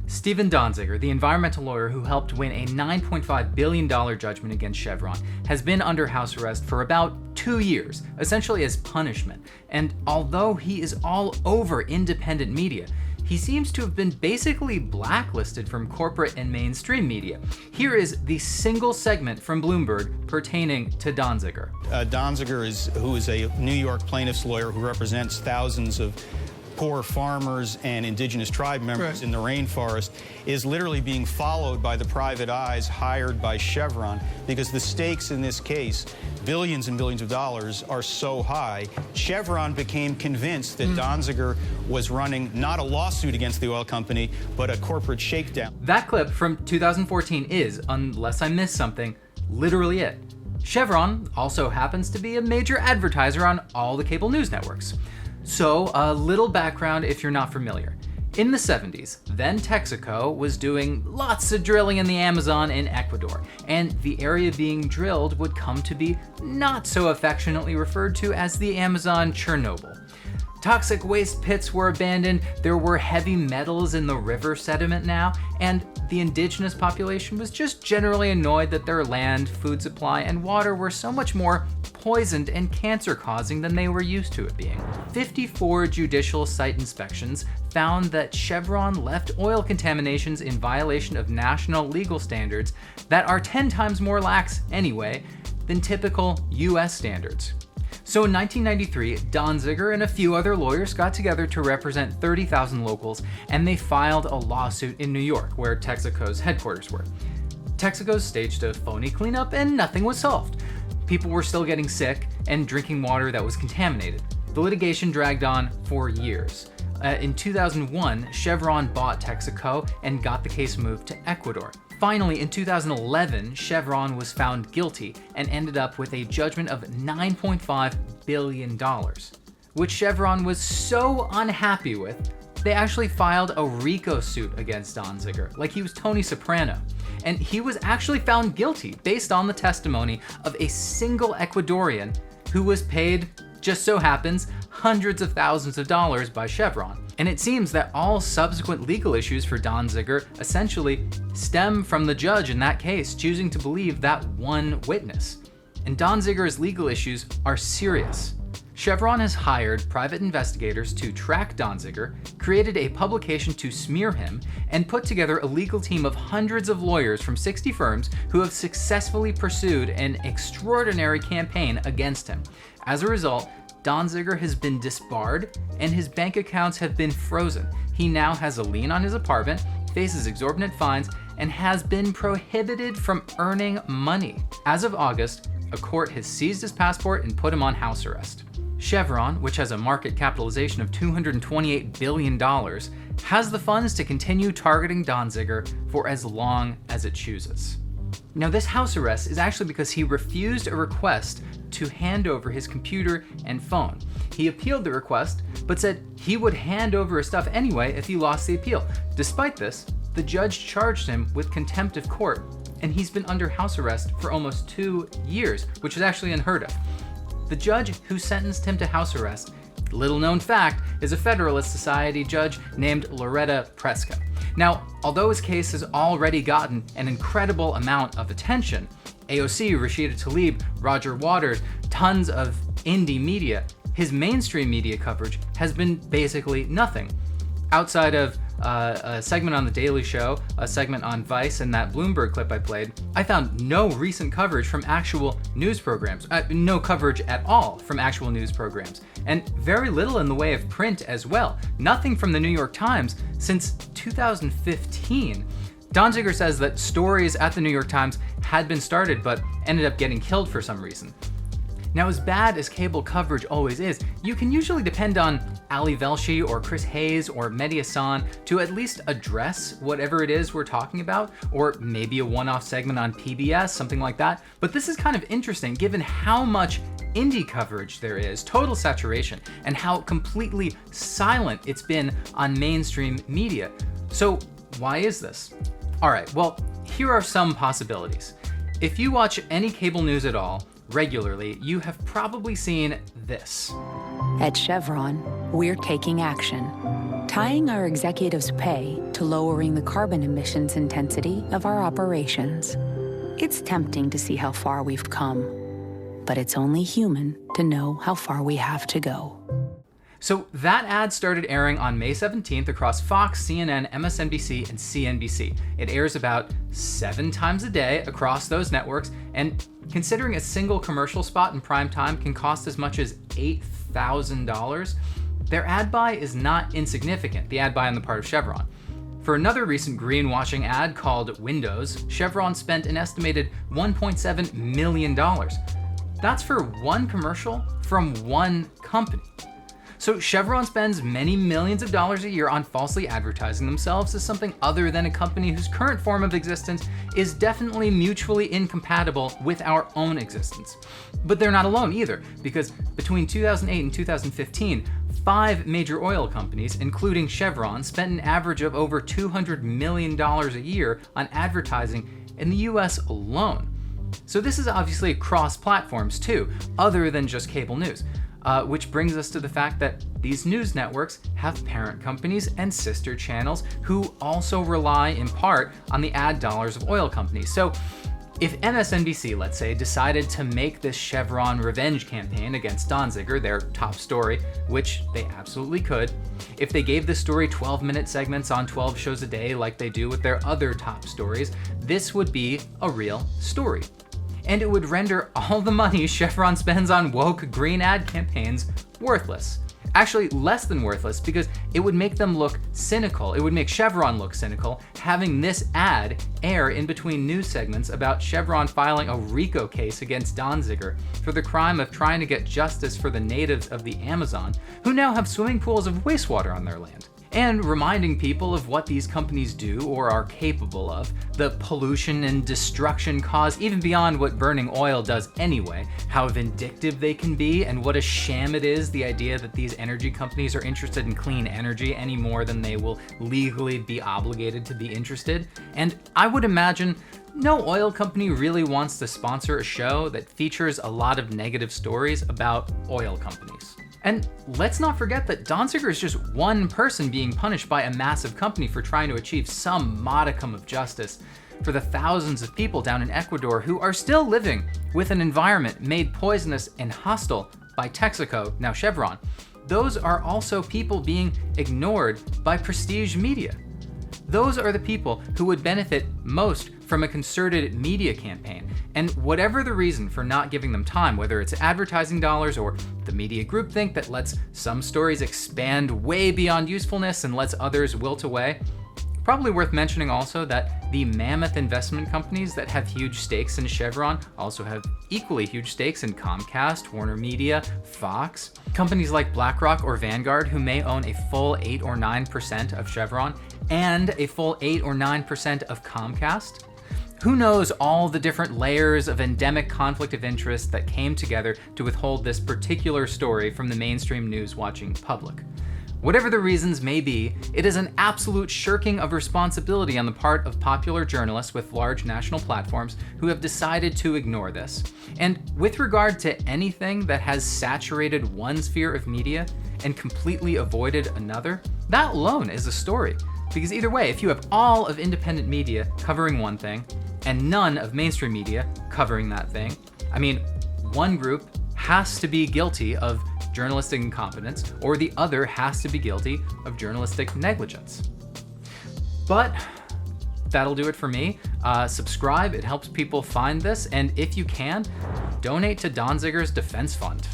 Stephen Donziger, the environmental lawyer who helped win a $9.5 billion judgment against Chevron, has been under house arrest for about 2 years, essentially as punishment. And although he is all over independent media, he seems to have been basically blacklisted from corporate and mainstream media. Here is the single segment from Bloomberg pertaining to Donziger. Donziger, who is a New York plaintiff's lawyer who represents thousands of poor farmers and indigenous tribe members in the rainforest, is literally being followed by the private eyes hired by Chevron, because the stakes in this case, billions and billions of dollars, are so high. Chevron became convinced that Donziger was running not a lawsuit against the oil company, but a corporate shakedown. That clip from 2014 is, unless I missed something, literally it. Chevron also happens to be a major advertiser on all the cable news networks. So, a little background if you're not familiar. In the 70s, then Texaco was doing lots of drilling in the Amazon in Ecuador, and the area being drilled would come to be not so affectionately referred to as the Amazon Chernobyl. Toxic waste pits were abandoned, there were heavy metals in the river sediment now, and the indigenous population was just generally annoyed that their land, food supply, and water were so much more poisoned and cancer-causing than they were used to it being. 54 judicial site inspections found that Chevron left oil contaminations in violation of national legal standards that are 10 times more lax anyway than typical US standards. So in 1993, Donziger and a few other lawyers got together to represent 30,000 locals, and they filed a lawsuit in New York, where Texaco's headquarters were. Texaco staged a phony cleanup and nothing was solved. People were still getting sick and drinking water that was contaminated. The litigation dragged on for years. In 2001, Chevron bought Texaco and got the case moved to Ecuador. Finally, in 2011, Chevron was found guilty and ended up with a judgment of $9.5 billion, which Chevron was so unhappy with, they actually filed a RICO suit against Donziger, like he was Tony Soprano. And he was actually found guilty based on the testimony of a single Ecuadorian who was paid, just so happens, hundreds of thousands of dollars by Chevron. And it seems that all subsequent legal issues for Donziger essentially stem from the judge in that case choosing to believe that one witness. And Donziger's legal issues are serious. Chevron has hired private investigators to track Donziger, created a publication to smear him, and put together a legal team of hundreds of lawyers from 60 firms who have successfully pursued an extraordinary campaign against him. As a result, Donziger has been disbarred and his bank accounts have been frozen. He now has a lien on his apartment, faces exorbitant fines, and has been prohibited from earning money. As of August, a court has seized his passport and put him on house arrest. Chevron, which has a market capitalization of $228 billion, has the funds to continue targeting Donziger for as long as it chooses. Now, this house arrest is actually because he refused a request to hand over his computer and phone. He appealed the request, but said he would hand over his stuff anyway if he lost the appeal. Despite this, the judge charged him with contempt of court, and he's been under house arrest for almost 2 years, which is actually unheard of. The judge who sentenced him to house arrest, little known fact, is a Federalist Society judge named Loretta Preska. Now, although his case has already gotten an incredible amount of attention, AOC, Rashida Tlaib, Roger Waters, tons of indie media, his mainstream media coverage has been basically nothing. Outside of a segment on The Daily Show, a segment on Vice, and that Bloomberg clip I played, I found no recent coverage from actual news programs, no coverage at all from actual news programs, and very little in the way of print as well. Nothing from the New York Times since 2015. Donziger says that stories at the New York Times had been started but ended up getting killed for some reason. Now, as bad as cable coverage always is, you can usually depend on Ali Velshi or Chris Hayes or Mehdi Hassan to at least address whatever it is we're talking about, or maybe a one-off segment on PBS, something like that. But this is kind of interesting given how much indie coverage there is, total saturation, and how completely silent it's been on mainstream media. So why is this? All right, well, here are some possibilities. If you watch any cable news at all, regularly, you have probably seen this. At Chevron, we're taking action, tying our executives' pay to lowering the carbon emissions intensity of our operations. It's tempting to see how far we've come, but it's only human to know how far we have to go. So that ad started airing on May 17th across Fox, CNN, MSNBC, and CNBC. It airs about 7 times a day across those networks, and considering a single commercial spot in prime time can cost as much as $8,000, their ad buy is not insignificant, the ad buy on the part of Chevron. For another recent greenwashing ad called Windows, Chevron spent an estimated $1.7 million. That's for one commercial from one company. So Chevron spends many millions of dollars a year on falsely advertising themselves as something other than a company whose current form of existence is definitely mutually incompatible with our own existence. But they're not alone either, because between 2008 and 2015, 5 major oil companies, including Chevron, spent an average of over $200 million a year on advertising in the US alone. So this is obviously across platforms too, other than just cable news. Which brings us to the fact that these news networks have parent companies and sister channels who also rely in part on the ad dollars of oil companies. So if MSNBC, let's say, decided to make this Chevron revenge campaign against Donziger their top story, which they absolutely could, if they gave the story 12-minute segments on 12 shows a day like they do with their other top stories, this would be a real story. And it would render all the money Chevron spends on woke green ad campaigns worthless. Actually, less than worthless, because it would make them look cynical. It would make Chevron look cynical, having this ad air in between news segments about Chevron filing a RICO case against Donziger for the crime of trying to get justice for the natives of the Amazon, who now have swimming pools of wastewater on their land. And reminding people of what these companies do or are capable of, the pollution and destruction caused even beyond what burning oil does anyway, how vindictive they can be, and what a sham it is, the idea that these energy companies are interested in clean energy any more than they will legally be obligated to be interested. And I would imagine no oil company really wants to sponsor a show that features a lot of negative stories about oil companies. And let's not forget that Donziger is just one person being punished by a massive company for trying to achieve some modicum of justice for the thousands of people down in Ecuador who are still living with an environment made poisonous and hostile by Texaco, now Chevron. Those are also people being ignored by prestige media. Those are the people who would benefit most from a concerted media campaign. And whatever the reason for not giving them time, whether it's advertising dollars or the media groupthink that lets some stories expand way beyond usefulness and lets others wilt away, probably worth mentioning also that the mammoth investment companies that have huge stakes in Chevron also have equally huge stakes in Comcast, Warner Media, Fox. Companies like BlackRock or Vanguard, who may own a full 8 or 9% of Chevron and a full 8 or 9% of Comcast. Who knows all the different layers of endemic conflict of interest that came together to withhold this particular story from the mainstream news-watching public. Whatever the reasons may be, it is an absolute shirking of responsibility on the part of popular journalists with large national platforms who have decided to ignore this. And with regard to anything that has saturated one sphere of media and completely avoided another, that alone is a story. Because either way, if you have all of independent media covering one thing and none of mainstream media covering that thing, I mean, one group has to be guilty of journalistic incompetence, or the other has to be guilty of journalistic negligence. But that'll do it for me. Subscribe, it helps people find this, and if you can, donate to Donziger's defense fund.